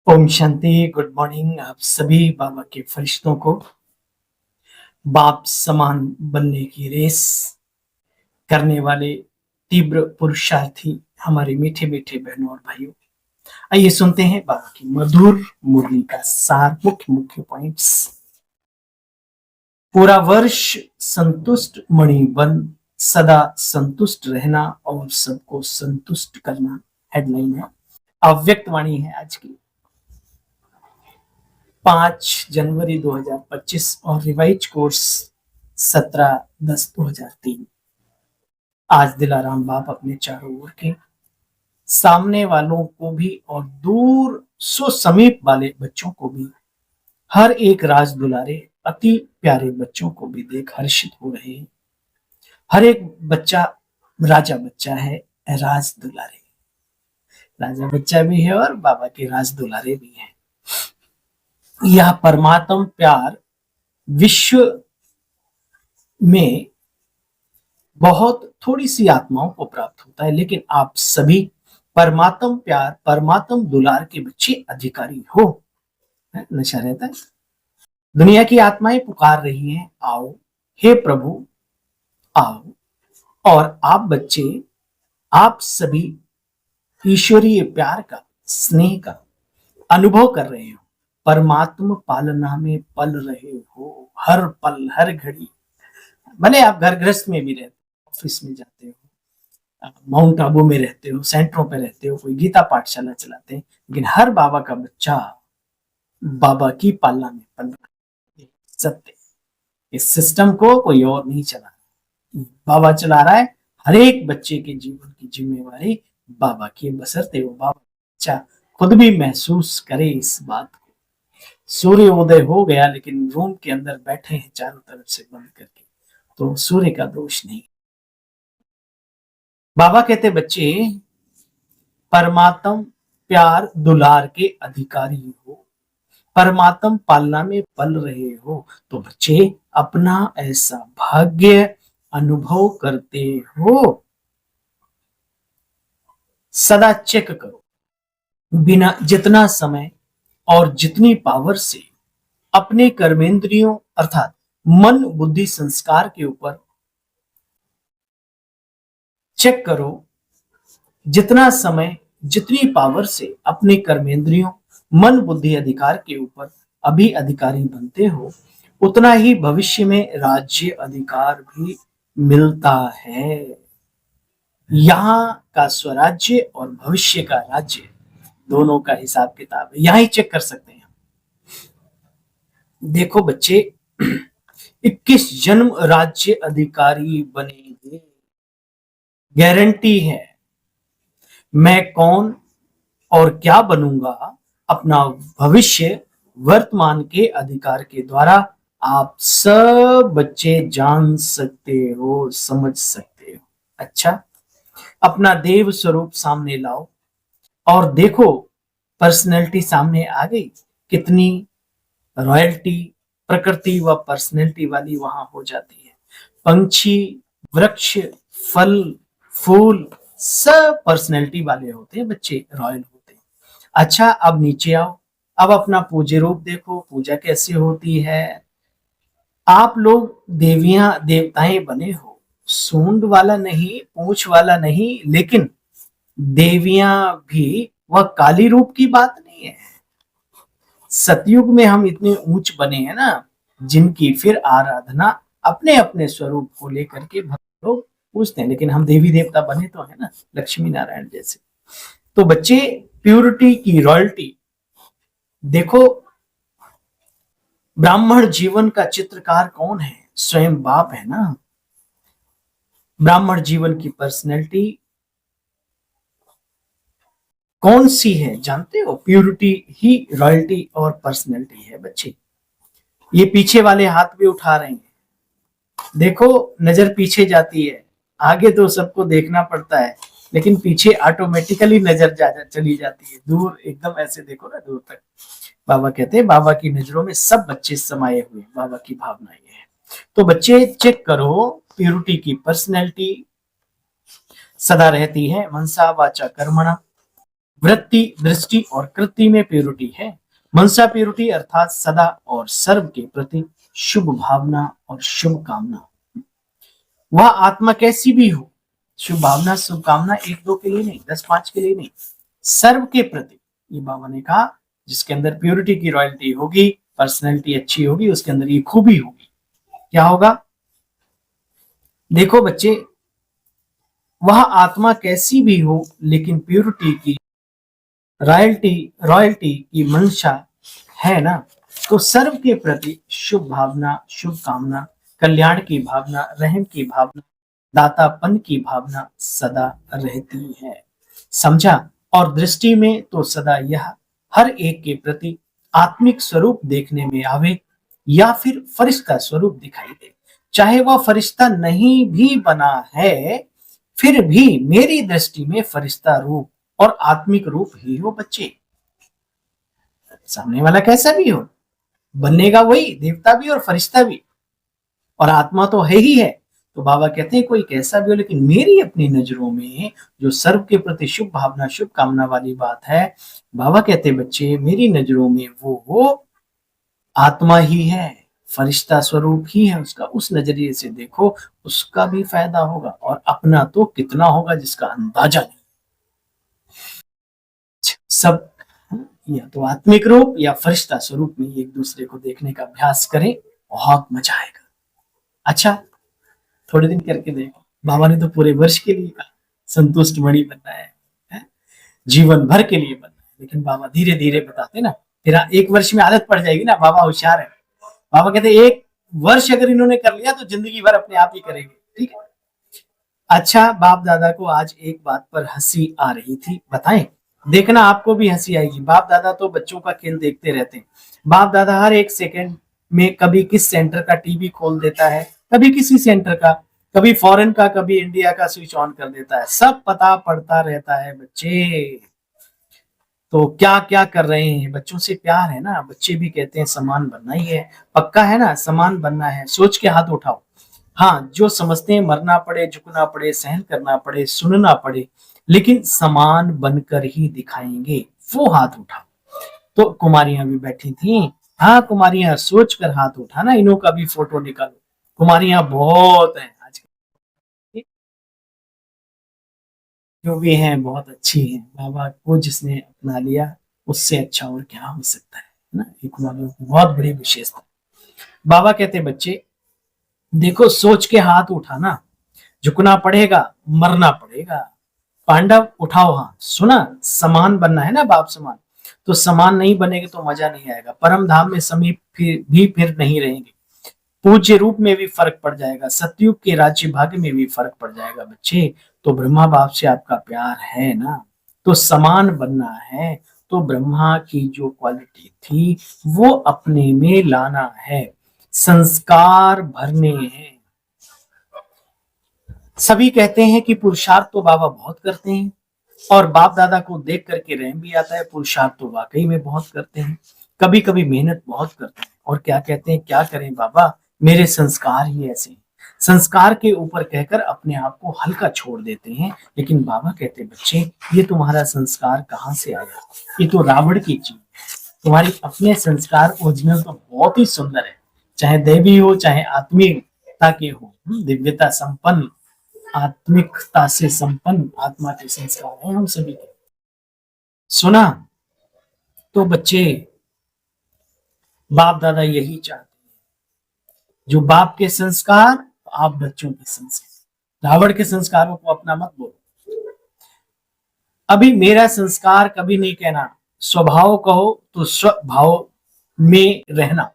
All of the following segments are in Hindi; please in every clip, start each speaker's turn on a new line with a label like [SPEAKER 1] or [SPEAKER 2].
[SPEAKER 1] ओम शांति। गुड मॉर्निंग आप सभी बाबा के फरिश्तों को। बाप समान बनने की रेस करने वाले तीव्र पुरुषार्थी हमारे मीठे मीठे बहनों और भाइयों, आइए सुनते हैं बाबा की मधुर मुरली का सार। मुख्य मुख्य पॉइंट्स। पूरा वर्ष संतुष्ट मणि बन, सदा संतुष्ट रहना और सबको संतुष्ट करना हेडलाइन है। अव्यक्त वाणी है आज की 5 जनवरी 2025 और रिवाइज कोर्स 17/10/2003। आज दिलाराम बाप अपने चारों ओर के सामने वालों को भी और दूर सो समीप वाले बच्चों को भी, हर एक राज दुलारे अति प्यारे बच्चों को भी देख हर्षित हो रहे हैं। हर एक बच्चा राजा बच्चा है, राज दुलारे राजा बच्चा भी है और बाबा के राज दुलारे भी है। यह परमात्म प्यार विश्व में बहुत थोड़ी सी आत्माओं को प्राप्त होता है, लेकिन आप सभी परमात्म प्यार परमात्म दुलार के बच्चे अधिकारी हो। नशा रहता है। दुनिया की आत्माएं पुकार रही हैं, आओ हे प्रभु आओ, और आप बच्चे, आप सभी ईश्वरीय प्यार का, स्नेह का अनुभव कर रहे हो। परमात्मा पालना में पल रहे हो, हर पल हर घड़ी। भले आप घर गृहस्थ में भी रहते हो, ऑफिस में जाते हो, माउंट आबू में रहते हो, सेंटरों पे रहते हो, कोई गीता पाठशाला चलाते हैं, लेकिन हर बाबा का बच्चा बाबा की पालना में पल रहा है। सत्य। इस सिस्टम को कोई और नहीं चला रहा, बाबा चला रहा है। हर एक बच्चे के जीवन की जिम्मेवारी बाबा की, बशर्ते वो बाबा बच्चा खुद भी महसूस करे इस बात को। सूर्य उदय हो गया लेकिन रूम के अंदर बैठे हैं चारों तरफ से बंद करके, तो सूर्य का दोष नहीं। बाबा कहते बच्चे परमात्म प्यार दुलार के अधिकारी हो, परमात्म पालना में पल रहे हो, तो बच्चे अपना ऐसा भाग्य अनुभव करते हो। सदा चेक करो, बिना जितना समय और जितनी पावर से अपने कर्मेंद्रियों अर्थात मन बुद्धि संस्कार के ऊपर चेक करो, जितना समय जितनी पावर से अपने कर्मेंद्रियों मन बुद्धि अधिकार के ऊपर अभी अधिकारी बनते हो, उतना ही भविष्य में राज्य अधिकार भी मिलता है। यहाँ का स्वराज्य और भविष्य का राज्य दोनों का हिसाब किताब है, यहां ही चेक कर सकते हैं। देखो बच्चे, 21 जन्म राज्य अधिकारी बनेंगे, गारंटी है। मैं कौन और क्या बनूंगा, अपना भविष्य वर्तमान के अधिकार के द्वारा आप सब बच्चे जान सकते हो, समझ सकते हो। अच्छा, अपना देव स्वरूप सामने लाओ और देखो, पर्सनैलिटी सामने आ गई। कितनी रॉयल्टी, प्रकृति व पर्सनैलिटी वाली वहां हो जाती है। पंछी, वृक्ष, फल, फूल सब पर्सनैलिटी वाले होते हैं, बच्चे रॉयल होते हैं। अच्छा, अब नीचे आओ, अब अपना पूज्य रूप देखो, पूजा कैसे होती है। आप लोग देवियां देवताएं बने हो, सूंड वाला नहीं, पूंछ वाला नहीं, लेकिन देवियां भी वह काली रूप की बात नहीं है। सतयुग में हम इतने ऊंच बने हैं ना, जिनकी फिर आराधना अपने अपने स्वरूप को लेकर के भक्त लोग पूछते हैं, लेकिन हम देवी देवता बने तो है ना, लक्ष्मी नारायण जैसे। तो बच्चे, प्योरिटी की रॉयल्टी देखो। ब्राह्मण जीवन का चित्रकार कौन है? स्वयं बाप है ना। ब्राह्मण जीवन की पर्सनैलिटी कौन सी है जानते हो? प्योरिटी ही रॉयल्टी और पर्सनैलिटी है बच्चे। ये पीछे वाले हाथ भी उठा रहे हैं, देखो नजर पीछे जाती है, आगे तो सबको देखना पड़ता है, लेकिन पीछे ऑटोमेटिकली नजर चली जाती है, दूर एकदम ऐसे देखो ना, दूर तक। बाबा कहते हैं बाबा की नजरों में सब बच्चे समाये हुए, बाबा की भावना ये है। तो बच्चे चेक करो, प्योरिटी की पर्सनैलिटी सदा रहती है मनसा वाचा कर्मणा, वृत्ति, दृष्टि और कृति में प्योरिटी है। मनसा प्योरिटी अर्थात सदा और सर्व के प्रति शुभ भावना और शुभ कामना। वह आत्मा कैसी भी हो, शुभ भावना शुभ कामना एक दो के लिए नहीं, 10-5 के लिए नहीं, सर्व के प्रति। ये बाबा ने कहा जिसके अंदर प्योरिटी की रॉयल्टी होगी, पर्सनैलिटी अच्छी होगी, उसके अंदर ये खूबी होगी। क्या होगा? देखो बच्चे, वह आत्मा कैसी भी हो लेकिन प्योरिटी की रॉयल्टी की मंशा है ना, तो सर्व के प्रति शुभ भावना, शुभ कामना, कल्याण की भावना, रहम की भावना, दातापन की भावना सदा रहती है। समझा? और दृष्टि में तो सदा यह हर एक के प्रति आत्मिक स्वरूप देखने में आवे या फिर फरिश्ता स्वरूप दिखाई दे। चाहे वह फरिश्ता नहीं भी बना है, फिर भी मेरी दृष्टि में फरिश्ता रूप और आत्मिक रूप ही हो बच्चे। सामने वाला कैसा भी हो, बनेगा वही, देवता भी और फरिश्ता भी, और आत्मा तो है ही है। तो बाबा कहते हैं कोई कैसा भी हो, लेकिन मेरी अपनी नजरों में जो सर्व के प्रति शुभ भावना शुभ कामना वाली बात है, बाबा कहते हैं बच्चे मेरी नजरों में वो आत्मा ही है, फरिश्ता स्वरूप ही है उसका। उस नजरिए से देखो, उसका भी फायदा होगा, और अपना तो कितना होगा जिसका अंदाजा नहीं। सब या तो आत्मिक रूप या फरिश्ता स्वरूप में एक दूसरे को देखने का अभ्यास करें, बहुत मजा आएगा। अच्छा, थोड़े दिन करके देखो। बाबा ने तो पूरे वर्ष के लिए कहा संतुष्ट मणि बनना है, जीवन भर के लिए बनना है, लेकिन बाबा धीरे धीरे बताते ना, फिर एक वर्ष में आदत पड़ जाएगी ना। बाबा होशियार है। बाबा कहते एक वर्ष अगर इन्होंने कर लिया तो जिंदगी भर अपने आप ही करेंगे। ठीक है। अच्छा, बाप दादा को आज एक बात पर हंसी आ रही थी, बताएं? देखना आपको भी हंसी आएगी। बाप दादा तो बच्चों का खेल देखते रहते हैं। बाप दादा हर एक सेकंड में कभी किस सेंटर का टीवी खोल देता है, कभी किसी सेंटर का, कभी फॉरेन का, कभी इंडिया का स्विच ऑन कर देता है। सब पता पड़ता रहता है बच्चे। तो क्या क्या कर रहे हैं, बच्चों से प्यार है ना। बच्चे भी कहते हैं समान बनना ही है, पक्का है ना, समान बनना है। सोच के हाथ उठाओ। हाँ, जो समझते हैं मरना पड़े, झुकना पड़े, सहन करना पड़े, सुनना पड़े, लेकिन समान बनकर ही दिखाएंगे, वो हाथ उठाओ। तो कुमारियां भी बैठी थी। हाँ कुमारियां, सोच कर हाथ उठाना, इन्हों का भी फोटो निकालो। कुमारियां बहुत हैं आजकल, जो भी हैं बहुत अच्छी हैं। बाबा को जिसने अपना लिया उससे अच्छा और क्या हो सकता है ना। ये कुमारियों की बहुत बड़ी विशेषता। बाबा कहते बच्चे देखो, सोच के हाथ उठाना, झुकना पड़ेगा, मरना पड़ेगा। पांडव उठाओ हाथ। सुना, समान बनना है ना, बाप समान। तो समान नहीं बनेगा तो मजा नहीं आएगा। परम धाम में समीप फिर नहीं रहेंगे। पूज्य रूप में भी फर्क पड़ जाएगा, सतयुग के राज्य भाग्य में भी फर्क पड़ जाएगा बच्चे। तो ब्रह्मा बाप से आपका प्यार है ना, तो समान बनना है। तो ब्रह्मा की जो क्वालिटी थी वो अपने में लाना है, संस्कार भरने हैं। सभी कहते हैं कि पुरुषार्थ तो बाबा बहुत करते हैं, और बाप दादा को देख करके रहम भी आता है। पुरुषार्थ तो वाकई में बहुत करते हैं, कभी कभी मेहनत बहुत करते हैं। और क्या कहते हैं, क्या करें बाबा, मेरे संस्कार ही ऐसे हैं। संस्कार के ऊपर कहकर अपने आप को हल्का छोड़ देते हैं। लेकिन बाबा कहते हैं बच्चे, ये तुम्हारा संस्कार कहाँ से आया, ये तो रावण की चीज। तुम्हारी अपने संस्कार ओरिजिनल तो बहुत ही सुंदर है, चाहे दैवी हो चाहे आत्मिकता के हो, दिव्यता संपन्न, आत्मिकता से संपन्न आत्मा के संस्कार हैं हम सभी के। सुना, तो बच्चे बाप दादा यही चाहते हैं, जो बाप के संस्कार आप बच्चों के संस्कार। रावण के संस्कारों को अपना मत बोलो। अभी मेरा संस्कार कभी नहीं कहना, स्वभाव कहो तो स्वभाव में रहना।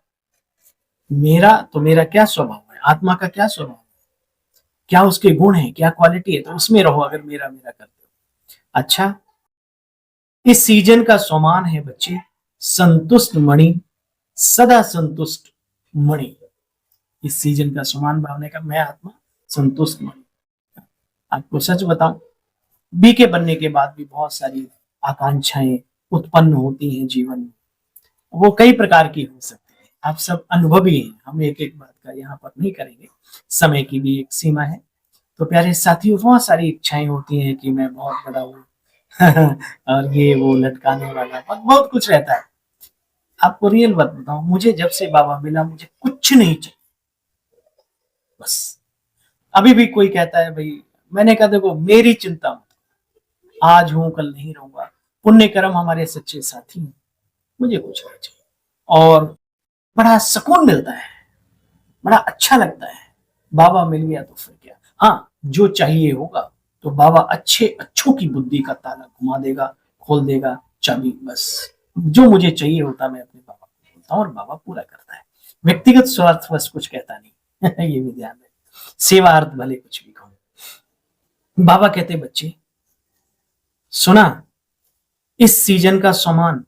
[SPEAKER 1] मेरा तो मेरा क्या स्वभाव है, आत्मा का क्या स्वभाव है, क्या उसके गुण है, क्या क्वालिटी है, तो उसमें रहो अगर मेरा मेरा करते हो। अच्छा, इस सीजन का समान है बच्चे, संतुष्ट मणि, सदा संतुष्ट मणि। इस सीजन का समान भावने का मैं आत्मा संतुष्ट मणि। आपको सच बताऊं, बीके बनने के बाद भी बहुत सारी आकांक्षाएं उत्पन्न होती हैं जीवन में। वो कई प्रकार की हो सकती है, आप सब अनुभवी हैं। हम एक एक बात का यहाँ पर नहीं करेंगे, समय की भी एक सीमा है। तो प्यारे साथियों, बहुत सारी इच्छाएं होती हैं कि मैं बहुत बड़ा हूँ, और ये वो लटकाने वाला बहुत कुछ रहता है। आपको रियल बात बताऊं, मुझे जब से बाबा मिला मुझे कुछ नहीं चाहिए, बस। अभी भी कोई कहता है भाई, मैंने कहा देखो मेरी चिंता मत, आज हूं कल नहीं रहूंगा, पुण्य कर्म हमारे सच्चे साथी हैं, मुझे कुछ नहीं चाहिए। और बड़ा सुकून मिलता है, बड़ा अच्छा लगता है। बाबा मिल गया तो फिर क्या, हाँ जो चाहिए होगा तो बाबा अच्छे अच्छों की बुद्धि का ताला घुमा देगा, खोल देगा चाबी, बस। जो मुझे चाहिए होता मैं अपने बाबा को बोलता हूँ और बाबा पूरा करता है। व्यक्तिगत स्वार्थ बस कुछ कहता नहीं। ये भी ध्यान रहे, सेवार्थ भले कुछ भी कहूँ। बाबा कहते बच्चे सुना, इस सीजन का सामान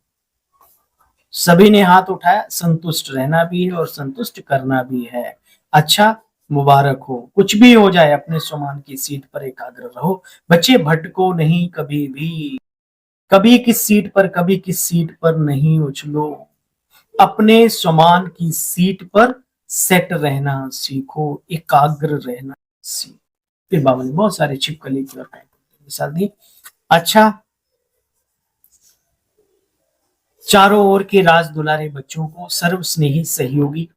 [SPEAKER 1] सभी ने हाथ उठाया, संतुष्ट रहना भी है और संतुष्ट करना भी है। अच्छा, मुबारक हो, कुछ भी हो जाए अपने सामान की सीट पर एकाग्र रहो। बच्चे भटको नहीं कभी भी, कभी किस सीट पर कभी किस सीट पर नहीं उछलो, अपने सामान की सीट पर सेट रहना सीखो, एकाग्र रहना सीखो। फिर बाबा ने बहुत सारे छिपकली की और मिसाल दी। अच्छा, चारों ओर के राज दुलारे बच्चों को, सर्व स्नेही सहयोगी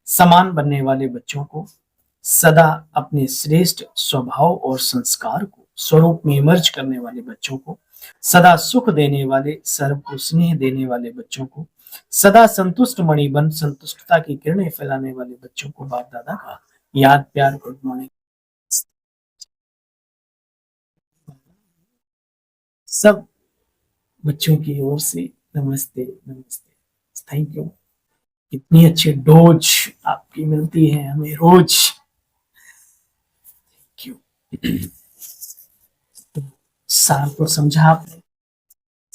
[SPEAKER 1] समान बनने वाले बच्चों को, सदा अपने श्रेष्ठ स्वभाव और संस्कार को स्वरूप में इमर्ज करने वाले बच्चों को, सदा सुख देने वाले, सर्व को स्नेह देने वाले बच्चों को, सदा संतुष्ट मणि बन संतुष्टता की किरणें फैलाने वाले बच्चों को बाप दादा का याद प्यार गुड मॉर्निंग। सब बच्चों की ओर से नमस्ते नमस्ते, थैंक यू। कितनी अच्छी डोज आपकी मिलती है हमें रोज, क्यों। सार को समझा आपने,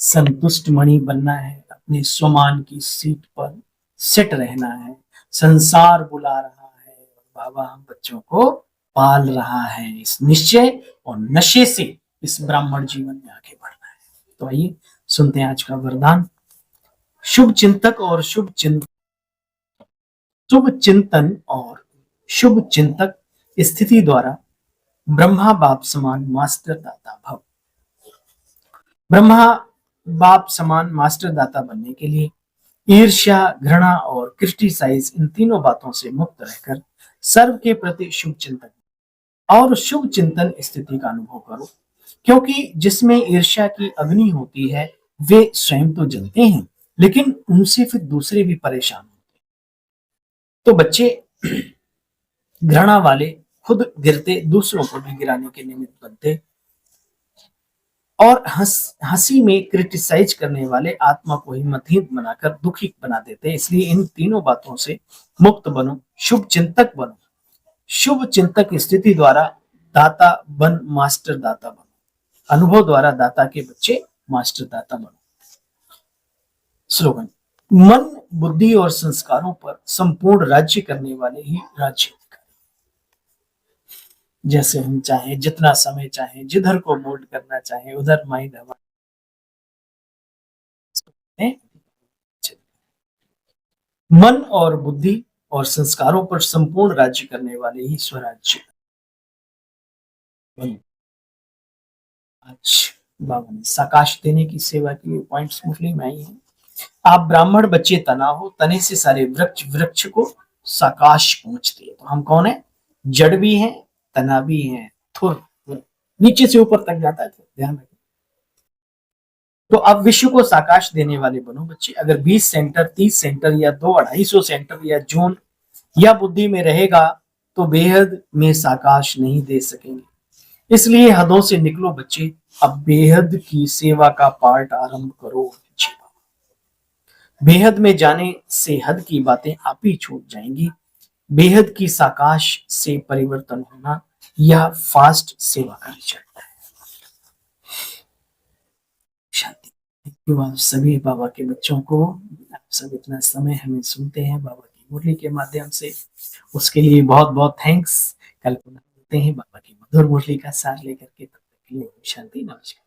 [SPEAKER 1] संतुष्ट मणि बनना है, अपने स्वमान की सीट पर सेट रहना है, संसार बुला रहा है और बाबा हम बच्चों को पाल रहा है, इस निश्चय और नशे से इस ब्राह्मण जीवन में आगे बढ़ना है। तो आइए सुनते हैं आज का वरदान। शुभ चिंतक और शुभ चिंतन और शुभ चिंतक स्थिति द्वारा ब्रह्मा बाप समान मास्टर दाता भव। ब्रह्मा बाप समान मास्टर दाता बनने के लिए ईर्ष्या, घृणा और क्रिटिसाइज इन तीनों बातों से मुक्त रहकर सर्व के प्रति शुभ चिंतन और शुभ चिंतन स्थिति का अनुभव करो। क्योंकि जिसमें ईर्ष्या की अग्नि होती है वे स्वयं तो जलते हैं, लेकिन उनसे फिर दूसरे भी परेशान होते हैं। तो बच्चे घृणा वाले खुद गिरते, दूसरों को भी गिराने के निमित्त बनते, और हंसी में क्रिटिसाइज करने वाले आत्मा को हिम्मतहीन बनाकर दुखी बना देते। इसलिए इन तीनों बातों से मुक्त बनो, शुभ चिंतक बनो। शुभ चिंतक स्थिति द्वारा दाता बन मास्टर दाता बनो, अनुभव द्वारा दाता के बच्चे मास्टर दाता बनो। स्लोगन, मन बुद्धि और संस्कारों पर संपूर्ण राज्य करने वाले ही राज्य अधिकारी। जैसे हम चाहे, जितना समय चाहे, जिधर को मोल्ड करना चाहे उधर माइंड हमारा, मन और बुद्धि और संस्कारों पर संपूर्ण राज्य करने वाले ही स्वराज्य। आज बाबा ने साकाश देने की सेवा के लिए पॉइंट्स मुरली में आई है। आप ब्राह्मण बच्चे तना हो, तने से सारे वृक्ष वृक्ष को साकाश पहुंचते हैं। तो हम कौन है, जड़ भी हैं, तना भी हैं, थुर नीचे से ऊपर तक जाता है, तो ध्यान रखें। तो अब विश्व को साकाश देने वाले बनो बच्चे। अगर 20 सेंटर, 30 सेंटर या 200-250 सेंटर या जोन या बुद्धि में रहेगा तो बेहद में साकाश नहीं दे सकेंगे। इसलिए हदों से निकलो बच्चे, अब बेहद की सेवा का पार्ट आरंभ करो। बेहद में जाने से हद की बातें आप ही छूट जाएंगी। बेहद की साकाश से परिवर्तन होना यह फास्ट सेवा का रिजल्ट है। शांति। आप सभी बाबा के बच्चों को, आप सब इतना समय हमें सुनते हैं बाबा की मुरली के माध्यम से, उसके लिए बहुत बहुत थैंक्स। कल पुनः मिलते हैं बाबा की मधुर मुरली का सार लेकर के, तब तक के लिए शांति, नमस्कार।